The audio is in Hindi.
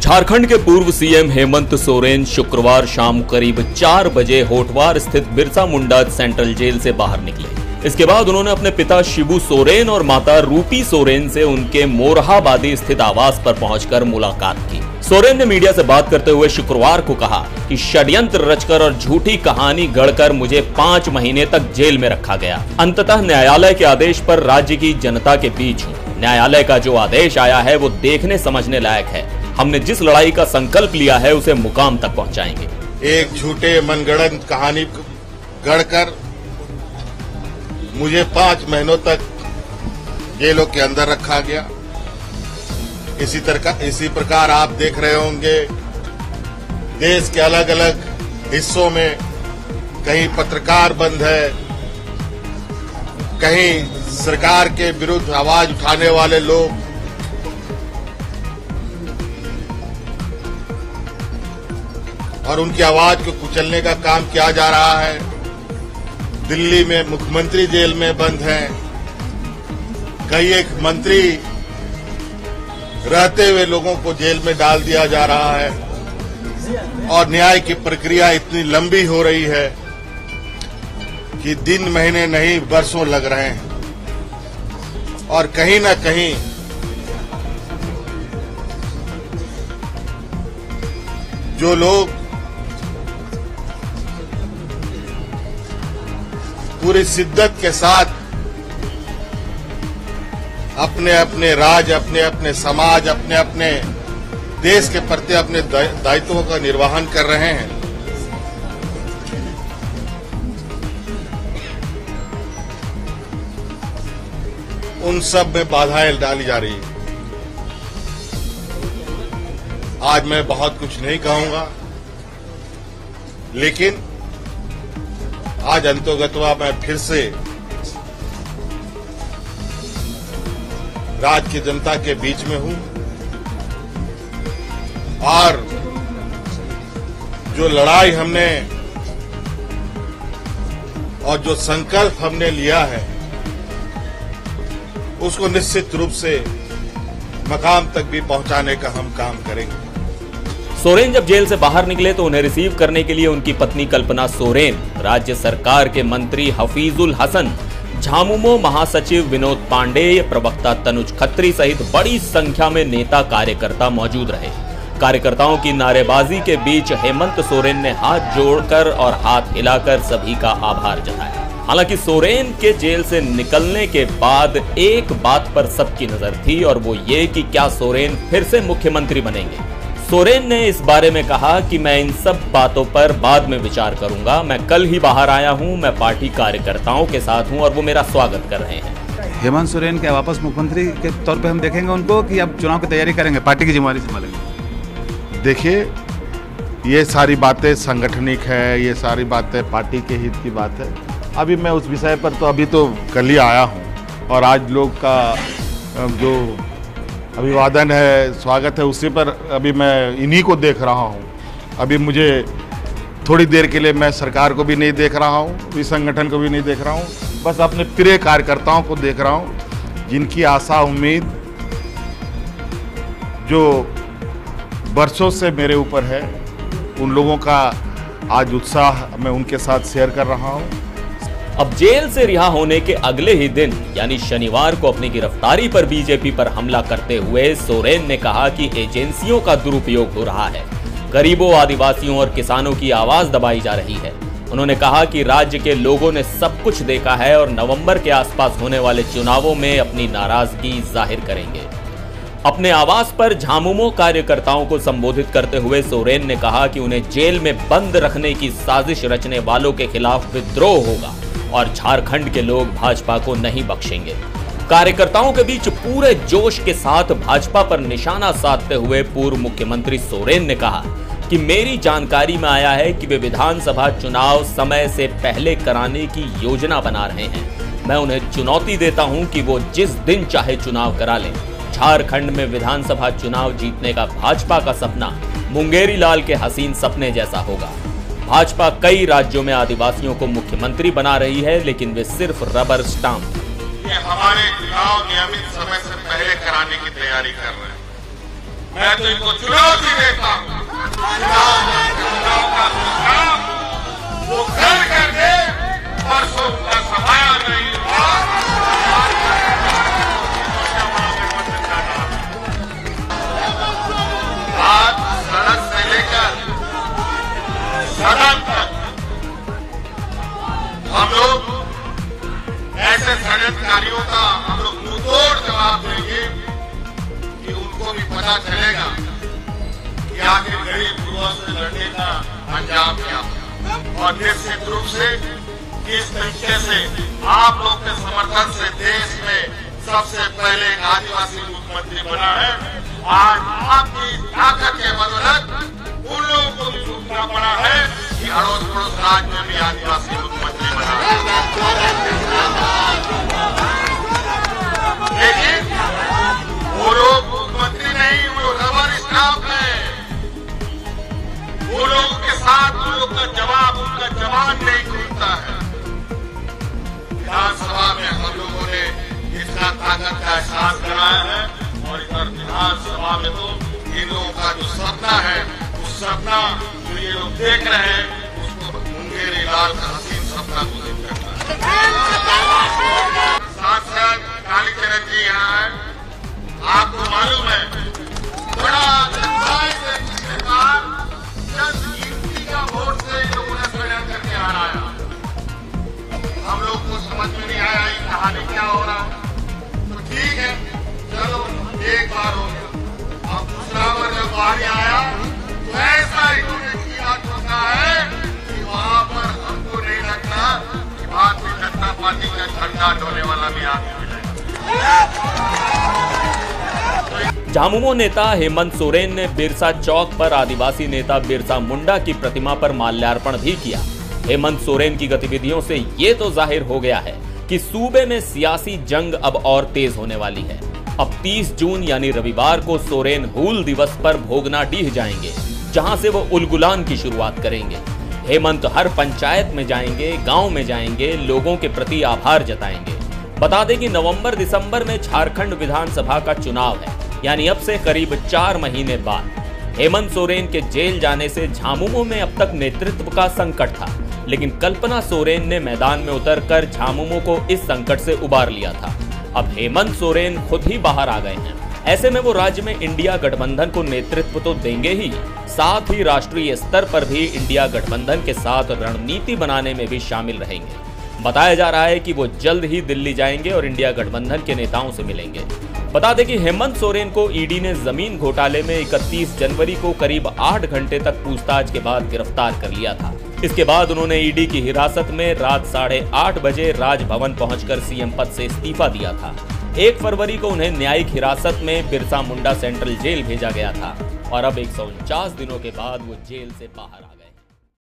झारखंड के पूर्व सीएम हेमंत सोरेन शुक्रवार शाम करीब 4 बजे होटवार स्थित बिरसा मुंडा सेंट्रल जेल से बाहर निकले। इसके बाद उन्होंने अपने पिता शिबू सोरेन और माता रूपी सोरेन से उनके मोरहाबादी स्थित आवास पर पहुंचकर मुलाकात की। सोरेन ने मीडिया से बात करते हुए शुक्रवार को कहा कि षड्यंत्र रचकर और झूठी कहानी गढ़कर मुझे 5 महीने तक जेल में रखा गया। अंततः न्यायालय के आदेश पर राज्य की जनता के बीच हूँ। न्यायालय का जो आदेश आया है वो देखने समझने लायक है। हमने जिस लड़ाई का संकल्प लिया है उसे मुकाम तक पहुंचाएंगे। एक झूठे मनगढ़ंत कहानी गढ़कर मुझे 5 महीनों तक जेलों के अंदर रखा गया। इसी प्रकार आप देख रहे होंगे देश के अलग अलग हिस्सों में कहीं पत्रकार बंद है, कहीं सरकार के विरुद्ध आवाज उठाने वाले लोग और उनकी आवाज को कुचलने का काम किया जा रहा है। दिल्ली में मुख्यमंत्री जेल में बंद हैं, कई एक मंत्री रहते हुए लोगों को जेल में डाल दिया जा रहा है और न्याय की प्रक्रिया इतनी लंबी हो रही है कि दिन महीने नहीं वर्षों लग रहे हैं। और कहीं न कहीं जो लोग पूरी शिद्दत के साथ अपने अपने राज्य, अपने अपने समाज, अपने अपने देश के प्रति अपने दायित्वों का निर्वहन कर रहे हैं, उन सब में बाधाएं डाली जा रही है। आज मैं बहुत कुछ नहीं कहूंगा, लेकिन आज अंतोगत्वा मैं फिर से राज्य की जनता के बीच में हूं और जो लड़ाई हमने और जो संकल्प हमने लिया है उसको निश्चित रूप से मकाम तक भी पहुंचाने का हम काम करेंगे। सोरेन जब जेल से बाहर निकले तो उन्हें रिसीव करने के लिए उनकी पत्नी कल्पना सोरेन, राज्य सरकार के मंत्री हफीजुल हसन, झामुमो महासचिव विनोद पांडेय, प्रवक्ता तनुज खत्री सहित बड़ी संख्या में नेता कार्यकर्ता मौजूद रहे। कार्यकर्ताओं की नारेबाजी के बीच हेमंत सोरेन ने हाथ जोड़कर और हाथ हिलाकर सभी का आभार जताया। हालांकि सोरेन के जेल से निकलने के बाद एक बात पर सबकी नजर थी और वो ये कि क्या सोरेन फिर से मुख्यमंत्री बनेंगे। सोरेन ने इस बारे में कहा कि मैं इन सब बातों पर बाद में विचार करूंगा। मैं कल ही बाहर आया हूं, मैं पार्टी कार्यकर्ताओं के साथ हूं और वो मेरा स्वागत कर रहे हैं। हेमंत सोरेन क्या वापस मुख्यमंत्री के तौर पे हम देखेंगे उनको कि अब चुनाव की तैयारी करेंगे, पार्टी की जिम्मेदारी संभालेंगे? देखिए, ये सारी बातें संगठनिक है, ये सारी बातें पार्टी के हित की बात है। अभी मैं उस विषय पर तो अभी तो कल ही आया हूँ और आज लोग का जो अभिवादन है, स्वागत है, उसी पर अभी मैं इन्हीं को देख रहा हूँ। अभी मुझे थोड़ी देर के लिए मैं सरकार को भी नहीं देख रहा हूँ, इस संगठन को भी नहीं देख रहा हूँ, बस अपने प्रिय कार्यकर्ताओं को देख रहा हूँ, जिनकी आशा उम्मीद जो वर्षों से मेरे ऊपर है, उन लोगों का आज उत्साह मैं उनके साथ शेयर कर रहा हूँ। अब जेल से रिहा होने के अगले ही दिन यानी शनिवार को अपनी गिरफ्तारी पर बीजेपी पर हमला करते हुए सोरेन ने कहा कि एजेंसियों का दुरुपयोग हो रहा है, गरीबों, आदिवासियों और किसानों की आवाज दबाई जा रही है। उन्होंने कहा कि राज्य के लोगों ने सब कुछ देखा है और नवंबर के आसपास होने वाले चुनावों में अपनी नाराजगी जाहिर करेंगे। अपने आवास पर झामुमो कार्यकर्ताओं को संबोधित करते हुए सोरेन ने कहा कि उन्हें जेल में बंद रखने की साजिश रचने वालों के खिलाफ विद्रोह होगा और झारखंड के लोग भाजपा को नहीं बख्शेंगे। कार्यकर्ताओं के बीच पूरे जोश के साथ भाजपा पर निशाना साधते हुए पूर्व मुख्यमंत्री सोरेन ने कहा कि मेरी जानकारी में आया है कि वे विधानसभा चुनाव समय से पहले कराने की योजना बना रहे हैं। मैं उन्हें चुनौती देता हूं कि वो जिस दिन चाहे चुनाव करा लें। झारखंड में विधानसभा चुनाव जीतने का भाजपा का सपना मुंगेरी लाल के हसीन सपने जैसा होगा। भाजपा कई राज्यों में आदिवासियों को मुख्यमंत्री बना रही है, लेकिन वे सिर्फ रबर स्टाम्प हमारे चुनाव नियमित समय से पहले कराने की तैयारी कर रहे हैं। मैं तो इनको चुनौती देता हूं, चुनाव का काम वो कर करके परसों उनका सफाया नहीं हुआ। आज सड़क से लेकर सदन तक हम लोग ऐसे षड्यंत्रकारियों का हम लोग मुंहतोड़ जवाब देंगे कि उनको भी पता चलेगा कि आखिर गरीब युवा से लड़ने का अंजाम क्या और निश्चित रूप से किस तरीके से आप लोग के समर्थन से देश में सबसे पहले एक आदिवासी मुख्यमंत्री बना है। आज आपकी ताकत के बदौलत उन लोगों को भी झुकना पड़ा है कि अड़ोस पड़ोस राज्य में भी आदिवासी मुख्यमंत्री बना है। लेकिन वो लोग मुख्यमंत्री नहीं, वो रबर स्टाफ है। वो लोगों के साथ उन लोग का जवाब, उनका जवाब नहीं खुलता है। विधानसभा में हम लोगों ने इसका ताकत का एहसास कराया है और इधर विधानसभा में तो इन लोगों का जो सपना है, उस सपना जो ये लोग देख रहे हैं, उसको मुंगेरी लाल का हसीन सपना को नहीं करता है। सांसद कालीचरण जी यहाँ है, आपको मालूम है बड़ा पिछले बार गिनती का वोट से इन लोगों ने षड्यंत्र करके हराया। हम लोग को समझ में नहीं आया ये कहानी क्या हो रहा है। तो ठीक है, चलो एक बार हो गया, अब दूसरा बार जब बाहर आया तो ऐसा इन्होंने किया ठोका है कि वहां पर हमको नहीं लगता कि भारतीय जनता पार्टी का झंडा डोले वाला भी आगे मिलेगा। झामुमो नेता हेमंत सोरेन ने बिरसा चौक पर आदिवासी नेता बिरसा मुंडा की प्रतिमा पर माल्यार्पण भी किया। हेमंत सोरेन की गतिविधियों से ये तो जाहिर हो गया है कि सूबे में सियासी जंग अब और तेज होने वाली है। अब 30 जून यानी रविवार को सोरेन हूल दिवस पर भोगनाडीह जाएंगे, जहां से वो उलगुलान की शुरुआत करेंगे। हेमंत हर पंचायत में जाएंगे, गांव में जाएंगे, लोगों के प्रति आभार जताएंगे। बता दें कि नवंबर दिसंबर में झारखंड विधानसभा का चुनाव है, यानी अब से करीब 4 महीने बाद। हेमंत सोरेन के जेल जाने से झामुमो में अब तक नेतृत्व का संकट था, लेकिन कल्पना सोरेन ने मैदान में उतरकर झामुमो को इस संकट से उबार लिया था। अब हेमंत सोरेन खुद ही बाहर आ गए हैं। ऐसे में वो राज्य में इंडिया गठबंधन को नेतृत्व तो देंगे ही, साथ ही राष्ट्रीय स्तर पर भी इंडिया गठबंधन के साथ रणनीति बनाने में भी शामिल रहेंगे। बताया जा रहा है कि वो जल्द ही दिल्ली जाएंगे और इंडिया गठबंधन के नेताओं से मिलेंगे। बता दें कि हेमंत सोरेन को ईडी ने जमीन घोटाले में 31 जनवरी को करीब 8 घंटे तक पूछताछ के बाद गिरफ्तार कर लिया था। इसके बाद उन्होंने ईडी की हिरासत में रात 8:30 बजे राजभवन पहुंचकर सीएम पद से इस्तीफा दिया था। 1 फरवरी को उन्हें न्यायिक हिरासत में बिरसा मुंडा सेंट्रल जेल भेजा गया था और अब 149 दिनों के बाद वो जेल से बाहर आ गए।